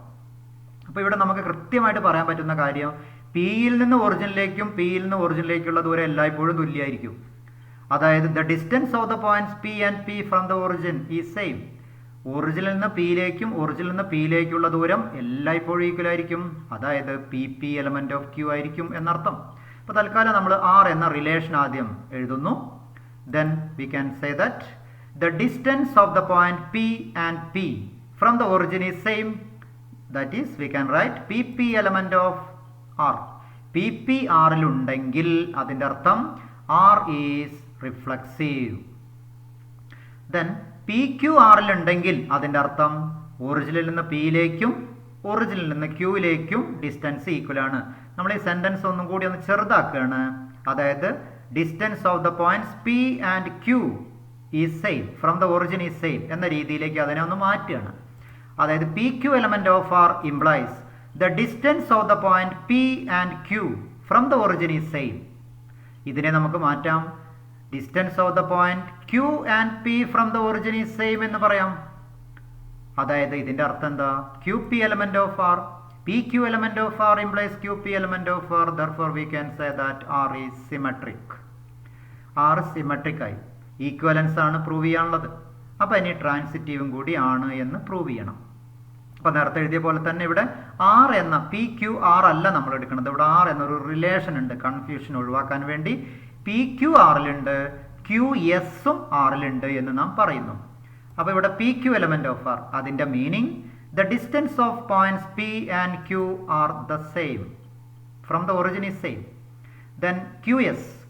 അപ്പോൾ ഇവിടെ നമുക്ക് കൃത്യമായിട്ട് പറയാൻ പറ്റുന്ന കാര്യം, പിയിൽ നിന്ന് ഒറിജിനിലേക്കും പിയിൽ നിന്ന് ഒറിജിനിലേക്കുള്ള ദൂരം എല്ലായ്പ്പോഴും തുല്യമായിരിക്കും. അതായത് the distance of the points P and P from the origin is same. ഒറിജിനിൽ നിന്ന് പിയിലേക്കും ഒറിജിനിൽ നിന്ന് പിയിലേക്കുള്ള ദൂരം എല്ലായ്പ്പോഴും ഈക്വൽ ആയിരിക്കും. അതായത് PP എലമെന്റ് ഓഫ് Q ആയിരിക്കും എന്നർത്ഥം. അപ്പോൾ തൽക്കാലം നമ്മൾ R എന്ന റിലേഷൻ ആദ്യം എഴുതുന്നു. Then we can say that the distance of the point P and P from the origin is same. That is we can write PP element of R. PP Rലുണ്ടെങ്കിൽ അതിൻ്റെ അർത്ഥം R is reflexive. Then PQ Rലുണ്ടെങ്കിൽ അതിൻ്റെ അർത്ഥം ഒറിജിനിൽ നിന്ന് പിയിലേക്കും ഒറിജിനിൽ നിന്ന് ക്യൂവിലേക്കും distance equal ആണ്. നമ്മൾ ഈ സെൻറ്റൻസ് ഒന്നും കൂടി ഒന്ന് ചെറുതാക്കുകയാണ്. അതായത് distance of the points P and Q is same from the origin is same എന്ന രീതിയിലേക്ക് അതിനെ ഒന്ന് മാറ്റുകയാണ്. അതായത് PQ element of R implies the distance of the point P and Q from the origin is same. ഇതിനെ നമുക്ക് മാറ്റാം. Distance of the point Q and P from the origin is same എന്ന് പറയാം. അതായത് ഇതിൻ്റെ അർത്ഥം എന്താ? QP element of R, PQ element of R implies QP element of R, therefore we can say that R is symmetric. R symmetric ആയി. Equivalence ആണ് prove ചെയ്യാനുള്ളത്. അപ്പോൾ ഇനി ട്രാൻസിറ്റീവും കൂടി ആണ് എന്ന് പ്രൂവ് ചെയ്യണം. അപ്പോൾ നേരത്തെ എഴുതിയ പോലെ തന്നെ ഇവിടെ R എന്ന PQR അല്ല നമ്മൾ എടുക്കുന്നത്. ഇവിടെ R എന്നൊരു റിലേഷൻ ഉണ്ട്. കൺഫ്യൂഷൻ ഒഴിവാക്കാൻ വേണ്ടി PQ Rലുണ്ട്, QSഉം Rലുണ്ട് എന്ന് നാം പറയുന്നു. അപ്പോൾ ഇവിടെ PQ എലമെന്റ് ഓഫ് R, അതിൻ്റെ meaning the distance of points P and Q are the same from the origin is same. Then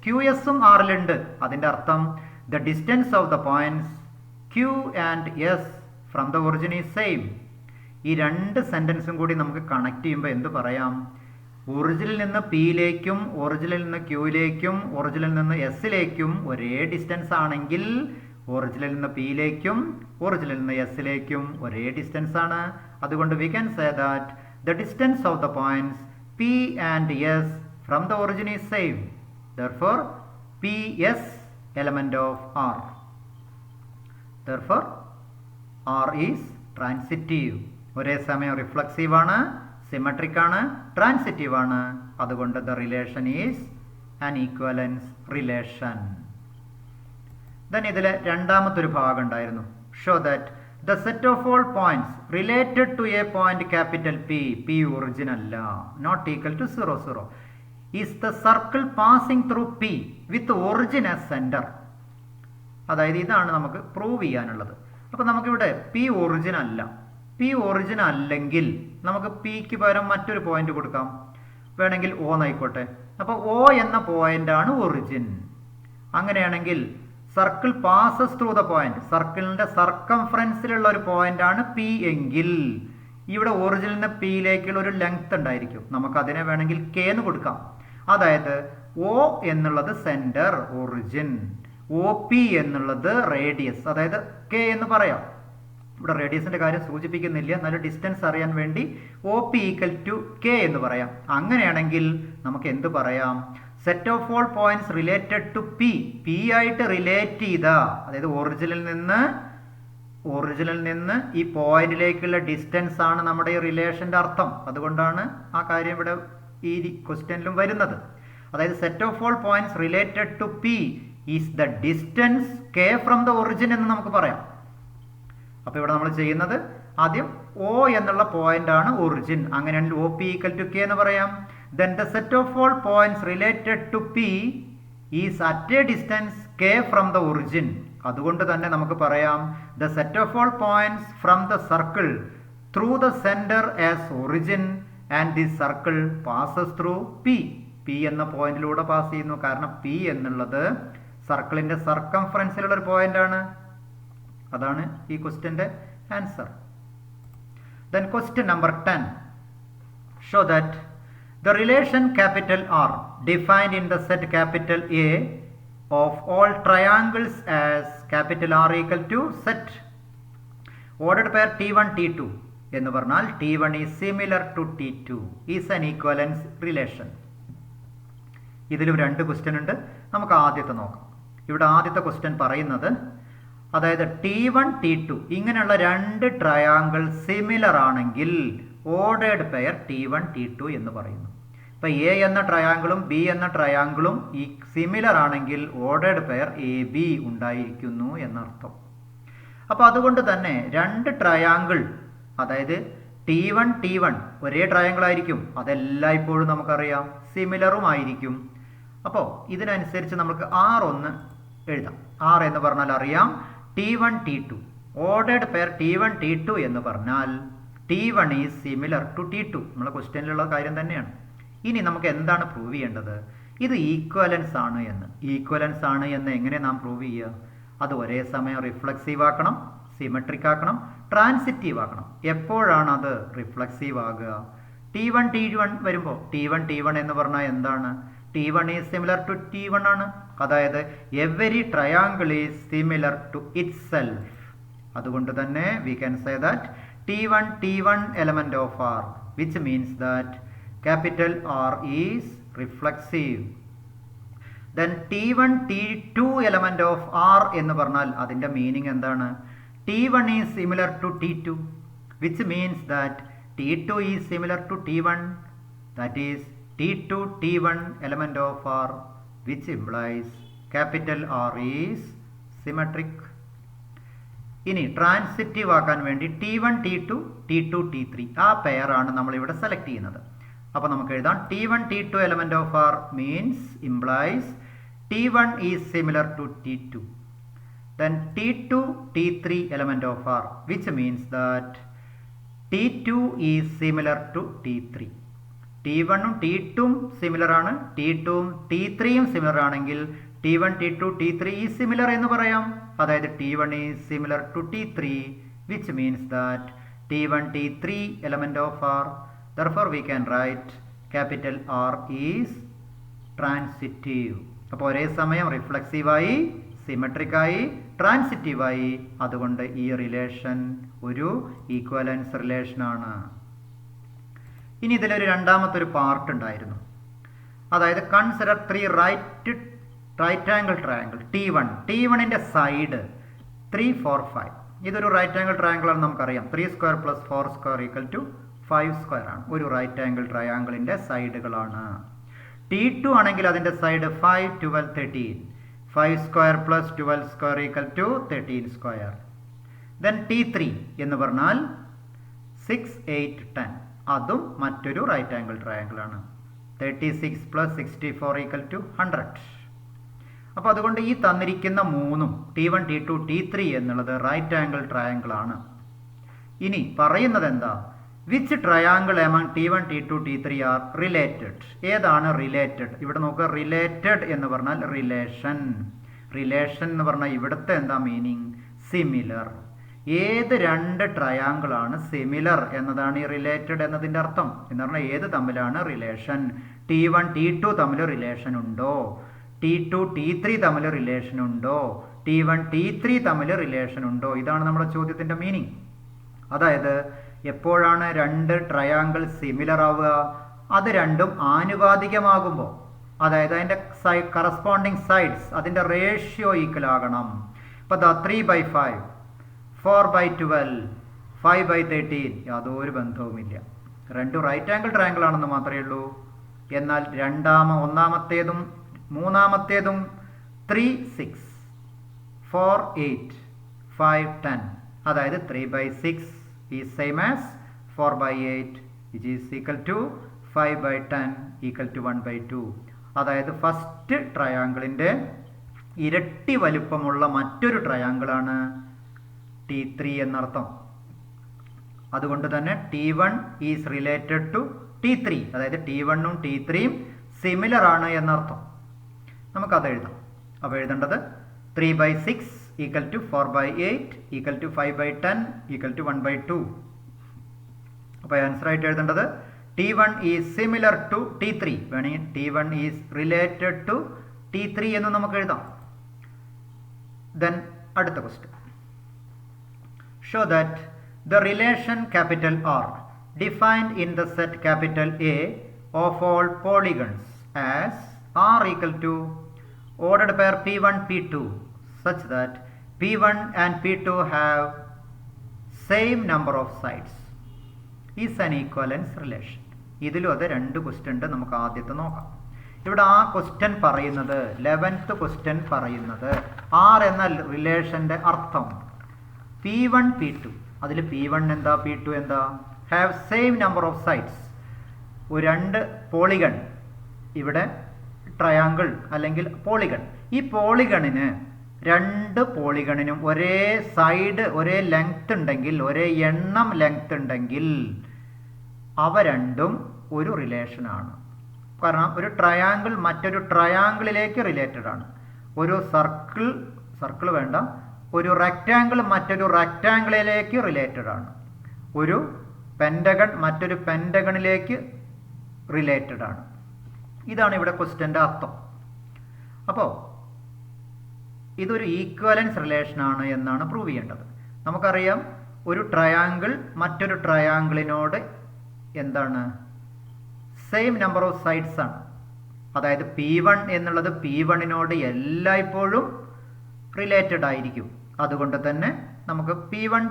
QSഉം Rലുണ്ട്. അതിൻ്റെ അർത്ഥം the distance of the points Q and S from the origin is same. ഈ രണ്ട് സെൻറ്റൻസും കൂടി നമുക്ക് connect ചെയ്യുമ്പോൾ എന്ത് പറയാം? ഒറിജിനിൽ നിന്ന് പിയിലേക്കും ഒറിജിനിൽ നിന്ന് ക്യൂയിലേക്കും ഒറിജിനിൽ നിന്ന് എസിലേക്കും ഒരേ ഡിസ്റ്റൻസ് ആണെങ്കിൽ ഒറിജിനിൽ നിന്ന് പിയിലേക്കും ഒറിജിനിൽ നിന്ന് എസിലേക്കും ഒരേ ഡിസ്റ്റൻസ് ആണ്. അതുകൊണ്ട് we can say that the distance of the points P and S from the origin is same. therefore PS element of R. therefore R is transitive. ഒരേ സമയം റിഫ്ലക്സീവ് ആണ്, സിമെട്രിക് ആണ്, ട്രാൻസിറ്റീവ് ആണ്. അതുകൊണ്ട് the relation is an equivalence relation. Then ഇതിലെ രണ്ടാമത്തെ ഒരു ഭാഗം ഉണ്ടായിരുന്നു. Show that the set of all points related to a point capital P, P origin അല്ല, not equal to 0 0, is the circle passing through P with origin as centre. അതായത് ഇതാണ് നമുക്ക് prove ചെയ്യാനുള്ളത്. അപ്പോൾ നമുക്കിവിടെ പി ഒറിജിൻ അല്ല. P origin അല്ലെങ്കിൽ നമുക്ക് പിക്ക് പകരം മറ്റൊരു പോയിന്റ് കൊടുക്കാം. വേണമെങ്കിൽ O എന്നായിക്കോട്ടെ. അപ്പോൾ O എന്ന പോയിന്റാണ് ഒറിജിൻ. അങ്ങനെയാണെങ്കിൽ circle passes through the point, സർക്കിളിന്റെ സർക്കംഫറൻസിലുള്ള ഒരു പോയിന്റാണ് പി എങ്കിൽ ഇവിടെ ഒറിജിനിൽ നിന്ന് പിയിലേക്കുള്ള ഒരു ലെങ്ത് ഉണ്ടായിരിക്കും. നമുക്ക് അതിനെ വേണമെങ്കിൽ K എന്ന് കൊടുക്കാം. അതായത് O എന്നുള്ളത് സെന്റർ ഒറിജിൻ, OP എന്നുള്ളത് റേഡിയസ്, അതായത് K എന്ന് പറയാം. ഇവിടെ റേഡിയസിന്റെ കാര്യം സൂചിപ്പിക്കുന്നില്ല, നല്ല ഡിസ്റ്റൻസ് അറിയാൻ വേണ്ടി OP ഈക്വൽ ടു K എന്ന് പറയാം. അങ്ങനെയാണെങ്കിൽ നമുക്ക് എന്ത് പറയാം? Set of all points related to P, P ആയിട്ട് റിലേറ്റ് ചെയ്ത, അതായത് ഒറിജിനിൽ നിന്ന് ഈ പോയിന്റിലേക്കുള്ള ഡിസ്റ്റൻസ് ആണ് നമ്മുടെ ഈ റിലേഷന്റെ അർത്ഥം. അതുകൊണ്ടാണ് ആ കാര്യം ഇവിടെ ഈ ക്വസ്റ്റ്യനിലും വരുന്നത്. അതായത് set of all points related to P is the distance K from the origin എന്ന് നമുക്ക് പറയാം. അപ്പോൾ ഇവിടെ നമ്മൾ ചെയ്യുന്നത് ആദ്യം O എന്നുള്ള പോയിന്റ് ആണ് ഒറിജിൻ. അങ്ങനെയാണെങ്കിൽ OP ഈക്വൽ ടു K എന്ന് പറയാം. Then the set of all points related to P is at a distance K from the origin. അതുകൊണ്ട് തന്നെ നമുക്ക് പറയാം the set of all points from the circle through the center as origin and this circle passes through P. P എന്ന പോയിന്റിലൂടെ pass ചെയ്യുന്നു. കാരണം P എന്നുള്ളത് സർക്കിളിന്റെ സർക്കംഫറൻസിലുള്ള ഒരു പോയിന്റ് ആണ്. അതാണ് ഈ ക്വസ്റ്റ്യന്റെ answer. Then question number 10. Show that the relation capital R defined in the set capital A of all triangles as capital R equal to set ordered pair T1 T2 എന്ന് പറഞ്ഞാൽ T1 is similar to T2 is an equivalence relation. ഇതിലും രണ്ട് question ഉണ്ട്. നമുക്ക് ആദ്യത്തെ നോക്കാം. ഇവിടെ ആദ്യത്തെ ക്വസ്റ്റ്യൻ പറയുന്നത്, അതായത് T1 T2 ഇങ്ങനെയുള്ള രണ്ട് ട്രയാങ്കിൾ സിമിലർ ആണെങ്കിൽ ഓർഡേർഡ് പെയർ T1 T2 എന്ന് പറയുന്നു. ഇപ്പൊ A എന്ന ട്രയാങ്കിളും B എന്ന ട്രയാങ്കിളും ഈ സിമിലർ ആണെങ്കിൽ ഓർഡേർഡ് പെയർ AB ഉണ്ടായിരിക്കുന്നു എന്നർത്ഥം. അപ്പൊ അതുകൊണ്ട് തന്നെ രണ്ട് ട്രയാങ്കിൾ, അതായത് T1 T1 ഒരേ ട്രയാങ്കിൾ ആയിരിക്കും, അതെല്ലായ്പ്പോഴും നമുക്കറിയാം സിമിലറും ആയിരിക്കും. അപ്പോൾ ഇതിനനുസരിച്ച് നമുക്ക് R1 എഴുതാം. R എന്ന് പറഞ്ഞാൽ അറിയാം T1 T2, ordered pair T1 T2 എന്ന് പറഞ്ഞാൽ T1 is similar to T2. നമ്മളെ ക്വസ്റ്റ്യനിലുള്ള കാര്യം തന്നെയാണ്. ഇനി നമുക്ക് എന്താണ് പ്രൂവ് ചെയ്യേണ്ടത്? ഇത് ഈക്വലൻസ് ആണ് എന്ന്. ഈക്വലൻസ് ആണ് എന്ന് എങ്ങനെ നാം പ്രൂവ് ചെയ്യുക? അത് ഒരേ സമയം റിഫ്ലക്സീവ് ആക്കണം, സിമെട്രിക് ആക്കണം, ട്രാൻസിറ്റീവ് ആക്കണം. എപ്പോഴാണ് അത് റിഫ്ലക്സീവ് ആകുക? T1 T1 വരുമ്പോൾ T1 T1 എന്ന് പറഞ്ഞാൽ എന്താണ്? T1 is similar to T1 ആണ്. അതായത് every triangle is similar to itself. അതുകൊണ്ട് തന്നെ we can say that T1 T1 element of R, which means that capital R is reflexive. Then T1 T2 element of R എന്ന് പറഞ്ഞാൽ അതിന്റെ meaning എന്താണ്? T1 is similar to T2, which means that T2 is similar to T1, that is T2 T1 element of R, which implies capital R is symmetric. ഇനി transitive ആക്കാൻ വേണ്ടി T1 T2 T2 T3 ആ pair ആണ് നമ്മൾ ഇവിടെ select ചെയ്യുന്നത്. അപ്പോൾ നമുക്ക് എഴുതാം T1 T2 element of R means implies T1 is similar to T2. Then T2 T3 element of R, which means that T2 is similar to T3. T1 ഉം T2 ഉം സിമിലർ ആണ്, T2 ഉം T3 ഉം similar ആണെങ്കിൽ T1 T2 T3 is similar എന്ന് പറയാം. അതായത് T1 is similar to T3, which means that T1 T3 element of R. Therefore we can write capital R is transitive. അപ്പോൾ ഒരേ സമയം റിഫ്ലക്സീവായി, സിമെട്രിക്കായി, ട്രാൻസിറ്റീവായി. അതുകൊണ്ട് ഈ റിലേഷൻ ഒരു ഈക്വലൻസ് റിലേഷൻ ആണ്. ഇനി ഇതിലൊരു രണ്ടാമത്തെ ഒരു പാർട്ട് ഉണ്ടായിരുന്നു. അതായത് consider 3 right angle triangle T1. T1ന്റെ സൈഡ് 3 4 5. ഇതൊരു റൈറ്റ് ആംഗിൾ ട്രയാങ്കിൾ ആണ്, നമുക്കറിയാം. 3 square plus 4 square equal to 5 square ആണ്. ഒരു റൈറ്റ് ആംഗിൾ ട്രയാങ്കിളിന്റെ സൈഡുകളാണ്. T2 ആണെങ്കിൽ അതിൻ്റെ side 5, 12, 13. 5 square plus 12 square equal to 13 square. Then T3 എന്ന് പറഞ്ഞാൽ 6, 8, 10. അതും മറ്റൊരു റൈറ്റ് ആംഗിൾ ട്രയാങ്കിൾ ആണ്. 36 പ്ലസ് 64 ഈക്വൽ ടു 100. അപ്പോൾ അതുകൊണ്ട് ഈ തന്നിരിക്കുന്ന മൂന്നും T1, T2, T3 എന്നുള്ളത് റൈറ്റ് ആംഗിൾ ട്രയാങ്കിൾ ആണ്. ഇനി പറയുന്നത് എന്താ? Which triangle among T1, T2, T3 are related? ഏതാണ് റിലേറ്റഡ്? ഇവിടെ നോക്കുക, റിലേറ്റഡ് എന്ന് പറഞ്ഞാൽ റിലേഷൻ. റിലേഷൻ എന്ന് പറഞ്ഞാൽ ഇവിടുത്തെ എന്താ മീനിങ്? സിമിലർ. ഏത് രണ്ട് ട്രയാങ്കിൾ ആണ് സിമിലർ എന്നതാണ് ഈ റിലേറ്റഡ് എന്നതിൻ്റെ അർത്ഥം. എന്ന് പറഞ്ഞാൽ ഏത് തമ്മിലാണ് റിലേഷൻ? T1, T2 തമ്മിൽ റിലേഷൻ ഉണ്ടോ? T2, T3 തമ്മിൽ റിലേഷൻ ഉണ്ടോ? T1, T3 തമ്മിൽ റിലേഷൻ ഉണ്ടോ? ഇതാണ് നമ്മുടെ ചോദ്യത്തിൻ്റെ മീനിങ്. അതായത് എപ്പോഴാണ് രണ്ട് ട്രയാങ്കിൾ സിമിലർ ആവുക? അത് രണ്ടും ആനുപാതികമാകുമ്പോൾ, അതായത് അതിൻ്റെ കറസ്പോണ്ടിങ് സൈഡ്സ് അതിൻ്റെ റേഷ്യോ ഈക്വൽ ആകണം. ഇപ്പോൾ 3/5, 4/12, 5/13 യാതൊരു ബന്ധവുമില്ല. രണ്ടും റൈറ്റ് ആംഗിൾ ട്രയാങ്കിൾ ആണെന്ന് മാത്രമേ ഉള്ളൂ. എന്നാൽ ഒന്നാമത്തേതും മൂന്നാമത്തേതും 3, 6, 4, 8, 5, 10. അതായത് 3/6 is same as 4/8 which is equal to 5/10 equal to 1/2. അതായത് ഫസ്റ്റ് ട്രയാങ്കിളിൻ്റെ ഇരട്ടി വലിപ്പമുള്ള മറ്റൊരു ട്രയാങ്കിളാണ് T3 എന്നർത്ഥം. അതുകൊണ്ട് തന്നെ T1 is related to T3. അതായത് T1 ഉം T3 യും സിമിലർ ആണ് എന്നർത്ഥം. നമുക്കത് എഴുതാം. അപ്പോൾ എഴുതേണ്ടത് 3/6 equal to 4/8 equal to 5/10 equal to 1/2. അപ്പോൾ ആൻസർ ആയിട്ട് എഴുതേണ്ടത് T1 is similar to T3. വേണമെങ്കിൽ T1 is related to T3 എന്ന് നമുക്ക് എഴുതാം. ദെൻ അടുത്ത question. Show that the relation capital R defined in the set capital A of all polygons as R equal to ordered pair P1, P2 such that P1 and P2 have same number of sides is an equivalence relation. ഇതിലും അത് രണ്ട് question ഉണ്ട്. നമുക്ക് ആദ്യത്തെ നോക്കാം. ഇവിടെ ആ question പറയുന്നത് 11th ക്വസ്റ്റ്യൻ പറയുന്നത് R എന്ന റിലേഷൻ്റെ അർത്ഥം P1, P2. അതിൽ P1 എന്താ, P2 എന്താ? Have same number of sides. രണ്ട് പോളിഗൺ, ഇവിടെ ട്രയാങ്കിൾ അല്ലെങ്കിൽ പോളിഗൺ. ഈ പോളിഗണിന് രണ്ട് പോളിഗണിനും ഒരേ സൈഡ് ഒരേ ലെങ്ത് ഉണ്ടെങ്കിൽ, ഒരേ എണ്ണം ലെങ്ത് ഉണ്ടെങ്കിൽ അവ രണ്ടും ഒരു റിലേഷനാണ്. കാരണം ഒരു ട്രയാങ്കിൾ മറ്റൊരു ട്രയാങ്കിളിലേക്ക് റിലേറ്റഡ് ആണ്. ഒരു സർക്കിൾ വേണ്ട, ഒരു റെക്റ്റാങ്കിൾ മറ്റൊരു റെക്റ്റാങ്കിളിലേക്ക് റിലേറ്റഡ് ആണ്. ഒരു പെൻറ്റഗൺ മറ്റൊരു പെൻറ്റഗണിലേക്ക് റിലേറ്റഡ് ആണ്. ഇതാണ് ഇവിടെ ക്വസ്റ്റ്യൻ്റെ അർത്ഥം. അപ്പോൾ ഇതൊരു ഈക്വലൻസ് റിലേഷനാണ് എന്നാണ് പ്രൂവ് ചെയ്യേണ്ടത്. നമുക്കറിയാം ഒരു ട്രയാങ്കിൾ മറ്റൊരു ട്രയാങ്കിളിനോട് എന്താണ്? സെയിം നമ്പർ ഓഫ് സൈഡ്സ് ആണ്. അതായത് P1 എന്നുള്ളത് P1നോട് എല്ലായ്പ്പോഴും റിലേറ്റഡ് ആയിരിക്കും. അതുകൊണ്ട് തന്നെ നമുക്ക് P1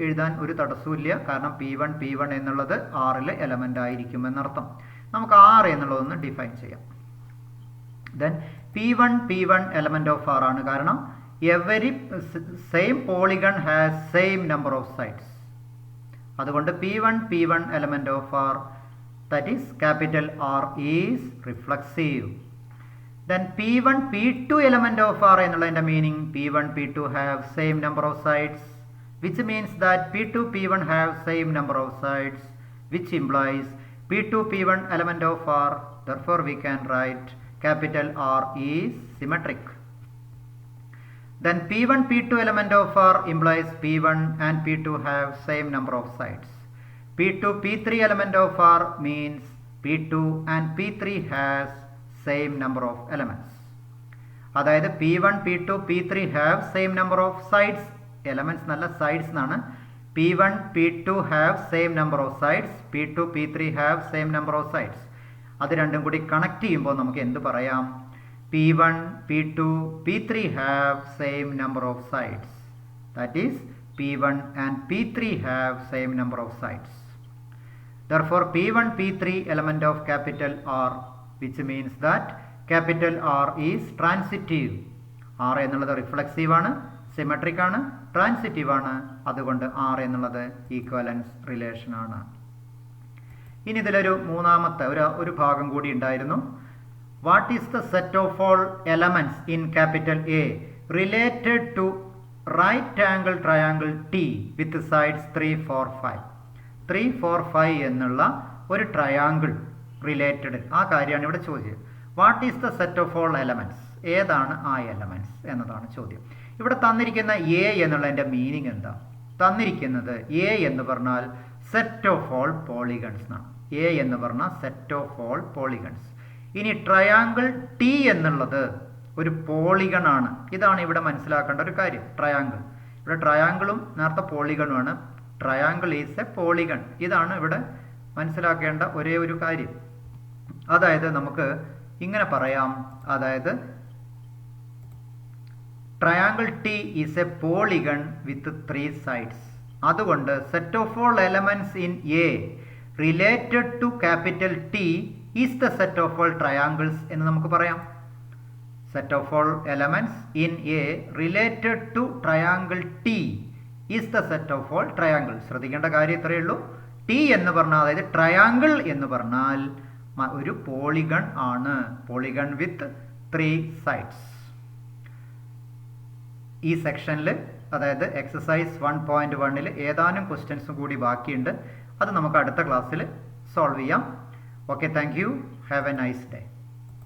എഴുതാൻ ഒരു തടസ്സമില്ല. കാരണം P1 എന്നുള്ളത് Rലെ എലമെൻ്റ് ആയിരിക്കും എന്നർത്ഥം. നമുക്ക് R എന്നുള്ളതൊന്ന് ഡിഫൈൻ ചെയ്യാം. Then P1 element of R ആണ്. കാരണം every same polygon has same number of sides. അതുകൊണ്ട് P1 element of R, that is capital R, is reflexive. Then P1, P2 element of R എന്നുള്ളതിൻ്റെ meaning P1, P2 have same number of sides, which means that P2, P1 have same number of sides, which implies P2, P1 element of R. Therefore, we can write capital R is symmetric. Then P1, P2 element of R implies P1 and P2 have same number of sides. P2, P3 element of R means P2 and P3 has same number of elements. അതായത് P1, P2, P3 have same number of sides. Elements നല്ല sides എന്നാണ്. P1, P2 have same number of sides. P2, P3 have same number of sides. അത് രണ്ടും കൂടി connect ചെയ്യുമ്പോൾ നമുക്ക് എന്ത് പറയാം? P1, P2, P3 have same number of sides. That is P1 and P3 have same number of sides. Therefore P1, P3 element of capital R which means that capital R is transitive. R എന്നുള്ളത് reflexive ആണ്, symmetric ആണ്, transitive ആണ്. അതുകൊണ്ട് R എന്നുള്ളത് equivalence relation ആണ്. ഇനി ഇതിലൊരു മൂന്നാമത്തെ ഒരു ഭാഗം കൂടി ഉണ്ടായിരുന്നു. What is the set of all elements in capital A related to right angle triangle T with sides 3, 4, 5. 3, 4, 5 എന്നുള്ള ഒരു ട്രയാംഗിൾ റിലേറ്റഡ് ആ കാര്യമാണ് ഇവിടെ ചോദ്യം. What is the set of all elements, ഏതാണ് ആ എലമെന്റ്സ് എന്നതാണ് ചോദ്യം. ഇവിടെ തന്നിരിക്കുന്ന എ എന്നുള്ളതിൻ്റെ മീനിങ് എന്താ? തന്നിരിക്കുന്നത് എ എന്ന് പറഞ്ഞാൽ സെറ്റ് ഓഫ് ഓൾ പോളിഗൺസ് എന്നാണ്. എ എന്ന് പറഞ്ഞാൽ സെറ്റ് ഓഫ് ഓൾ പോളിഗൺസ്. ഇനി ട്രയാംഗിൾ ടി എന്നുള്ളത് ഒരു പോളിഗൺ ആണ്. ഇതാണ് ഇവിടെ മനസ്സിലാക്കേണ്ട ഒരു കാര്യം. ട്രയാംഗിൾ, ഇവിടെ ട്രയാംഗിളും നേരത്തെ പോളിഗണുമാണ്. Triangle is a polygon. ഇതാണ് ഇവിടെ മനസ്സിലാക്കേണ്ട ഒരേ ഒരു കാര്യം. അതായത് നമുക്ക് ഇങ്ങനെ പറയാം, അതായത് triangle T is a polygon with 3 sides. അതുകൊണ്ട് set of all elements in A related to capital T is the set of all triangles എന്ന് നമുക്ക് പറയാം. Set of all elements in A related to triangle T is the set of all triangle. ശ്രദ്ധിക്കേണ്ട കാര്യം ഇത്രയേ ഉള്ളൂ. T എന്ന് പറഞ്ഞാൽ, അതായത് ട്രയാംഗിൾ എന്ന് പറഞ്ഞാൽ ഒരു പോളിഗൺ ആണ്. Polygon with 3 sides. ഈ സെക്ഷനിൽ, അതായത് എക്സസൈസ് 1.1-ൽ ഏതാനും ക്വസ്റ്റ്യൻസും കൂടി ബാക്കിയുണ്ട്. അത് നമുക്ക് അടുത്ത ക്ലാസ്സിൽ സോൾവ് ചെയ്യാം. Okay, thank you. Have A nice day.